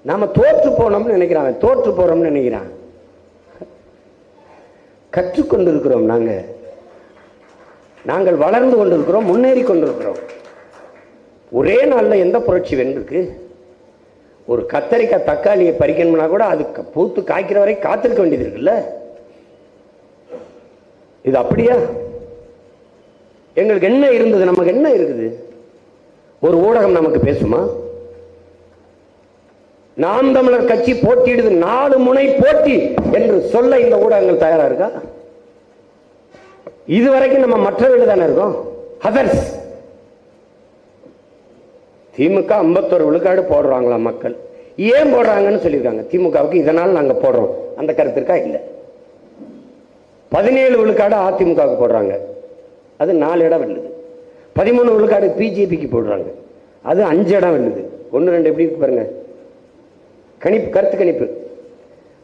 நாம தோற்று போனோம்னு நினைக்கிறாங்க, தோற்று போறோம்னு நினைக்கிறான். கற்றுக்கொண்டிருக்கிறோம். நாங்கள் வளர்ந்து கொண்டிருக்கிறோம், முன்னேறி கொண்டிருக்கிறோம். ஒரே நாளில் எந்த புரட்சி வென்றிருக்கு? ஒரு கத்தரிக்காய் தக்காளியை பறிக்கணும்னா கூட அது பூத்து காய்க்கிற வரை காத்திருக்க வேண்டியது இருக்குல்ல. இது அப்படியா? எங்களுக்கு என்ன இருந்தது? நமக்கு என்ன இருக்குது? ஒரு ஊடகம் நமக்கு பேசுமா? நாம் தமிழர் கட்சி போட்டியிடுது, 4 முனை போட்டி என்று சொல்ல இந்த ஊடகங்கள் தயாரா இருக்கா? இதுவரைக்கும் நம்ம மற்றவர்கள் தானே இருக்கோம். அதர்ஸ். திமுக 51 விழுக்காடு போடுறாங்களா மக்கள்? ஏன் போடுறாங்கன்னு சொல்லியிருக்காங்க. திமுகவுக்கு இதனால் நாங்க போடுறோம் அந்த கருத்து இருக்கா? இல்லை. 17 விழுக்காடு அதிமுகவுக்கு போடுறாங்க, அது 4 இடம் வெல்லுது. 13 விழுக்காடு பிஜேபிக்கு போடுறாங்க, அது 5 இடம் வெல்லுது. 1 2 எப்படி இருக்கு பாருங்க கணிப்பு, கருத்து கணிப்பு.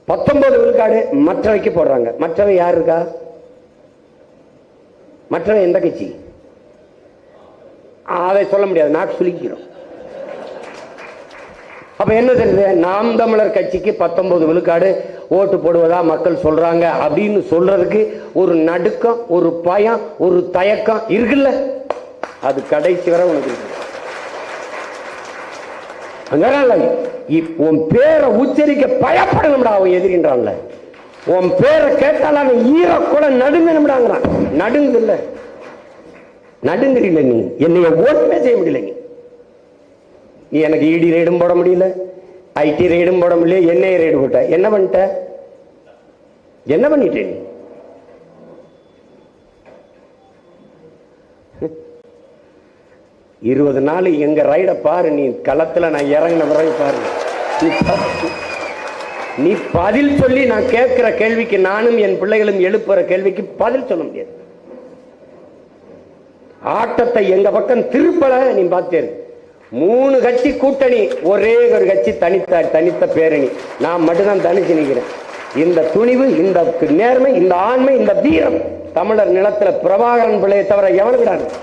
19 விழுக்காடு மற்றவைக்கு போடுறாங்க. மற்றவை யார் இருக்கா? மற்றவை எந்த கட்சி? அதை சொல்ல முடியாது, நாக்கு சுலிக்கிறோம். அப்ப என்ன தெரியுது? நாம் தமிழர் கட்சிக்கு 19 விழுக்காடு ஓட்டு போடுவதா மக்கள் சொல்றாங்க அப்படின்னு சொல்றதுக்கு ஒரு நடுக்கம், ஒரு பயம், ஒரு தயக்கம் இருக்குல்ல. அது கடைசி வரை உனக்கு இருக்கு. உன் பேரை உச்சரிக்க பயப்படணும்டா அவன் எதிரின்றான்ல. உன் பேரை கேட்டால் அவன் ஈரக்கூட நடுங்கணும்டாங்கிறான். நடுங்குது இல்ல, நடுங்குறீல. நீ என்னைய ஓட்டுமே செய்ய முடியல. நீ எனக்கு இடி ரெய்டும் போட முடியல, ஐடி ரெய்டும் போட முடியல, என்ஐ ரெய்டு போட்ட. என்ன பண்ணிட்ட? என்ன பண்ணிட்ட நீ? இருபது நாள் எங்க ரைட பாரு. நீ களத்துல நான் இறங்கின பிறகு பாரு. நீ பதில் சொல்லி நான் கேட்கிற கேள்விக்கு, நானும் என் பிள்ளைகளும் எழுப்புற கேள்விக்கு பதில் சொல்ல முடியாது. ஆட்டத்தை எங்க பக்கம் திருப்பல. நீ பார்த்தே 3 கட்சி கூட்டணி, ஒரே ஒரு கட்சி தனித்த பேரணி. நான் மட்டும்தான் தனிச்சு நிற்கிறேன். இந்த துணிவு, இந்த நேர்மை, இந்த ஆண்மை, இந்த வீரம் தமிழர் நிலத்துல பிரபாகரன் பிள்ளையை தவிர எவனுக்கு